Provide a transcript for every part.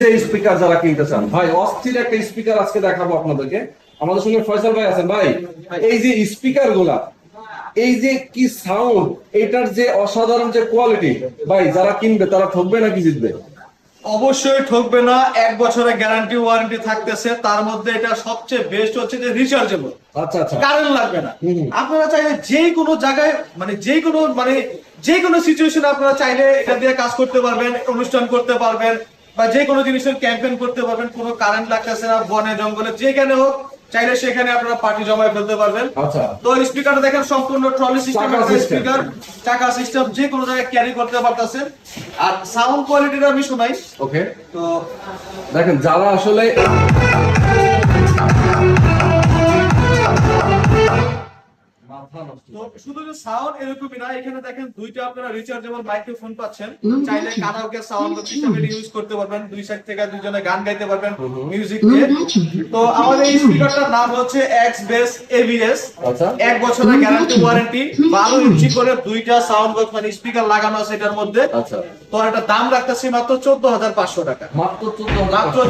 Speaker যারা কিনতে চান ভাই, অস্থির একটা স্পিকার আজকে দেখাবো আপনাদেরকে। আমাদের সঙ্গে ফয়সাল ভাই আছেন। ভাই, এই যে স্পিকার গুলা, এই যে কি সাউন্ড, এটার যে অসাধারণ যে কোয়ালিটি, ভাই যারা কিনবে তারা ঠকবে নাকি জিতবে? অবশ্যই ঠকবে না। 1 বছরের গ্যারান্টি ওয়ারেন্টি থাকতেছে। তার মধ্যে এটা সবচেয়ে বেস্ট হচ্ছে যে রিচার্জেবল। আচ্ছা আচ্ছা, কারেন্ট লাগবে না। আপনারা চাইলে যে কোনো জায়গায় যে কোনো সিচুয়েশনে আপনারা চাইলে এটা দিয়ে কাজ করতে পারবেন, অনুষ্ঠান করতে পারবেন বা যে কোনো জিনিসের ক্যাম্পেইন করতে পারবেন। কোনো কারেন্ট লাগতেছে না, বনে জঙ্গলে যেখানে হোক চাইলে সেখানে আপনারা পার্টি জমায় ফেলতে পারবেন। আচ্ছা, তো স্পিকারটা দেখেন সম্পূর্ণ ট্রলি সিস্টেম স্পিকার, চাকা সিস্টেম, যে কোনো জায়গায় ক্যারি করতে পারতেছেন। আর সাউন্ড কোয়ালিটির আমি শোনাই। ওকে, তো দেখেন যারা আসলে তো শুধু যে সাউন্ড এরকমই না, এখানে দেখেন দুইটা আপনারা রিচার্জেবল মাইক্রোফোন পাচ্ছেন। চাইলে কারাওকে সাউন্ড সিস্টেমে ইউজ করতে পারবেন, দুই সাইড থেকে দুইজনে গান গাইতে পারবেন মিউজিক দিয়ে। তো আমাদের এই স্পিকারটার নাম হচ্ছে এক্স বেস এবিএস। আচ্ছা, 1 বছরের গ্যারান্টি ওয়ারেন্টি, 12 ইঞ্চি করে দুইটা সাউন্ড বক্স মানে স্পিকার লাগানো আছে এটার মধ্যে। আচ্ছা, তো এটা দাম রাখতেছি মাত্র 14,500 টাকা। মাত্র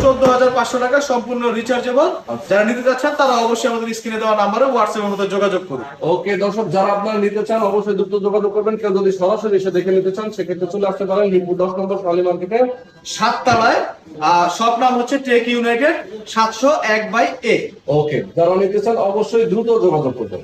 14,500 টাকা, সম্পূর্ণ রিচার্জেবল। যারা নিতে চাচ্ছেন তারা অবশ্যই আমাদের স্ক্রিনে দেওয়া নাম্বারে হোয়াটসঅ্যাপের মধ্যে যোগাযোগ করুন। ওকে দর্শক, যারা আপনারা নিতে চান অবশ্যই দ্রুত যোগাযোগ করবেন। কেউ যদি সরাসরি এসে দেখে নিতে চান সেক্ষেত্রে চলে আসতে পারেন মিরপুর 10 নম্বর শালি মার্কেটে 7 তলায়। সব নাম হচ্ছে টেক ইউনাইটেড 701/A। ওকে, যারা নিতে চান অবশ্যই দ্রুত যোগাযোগ করবেন।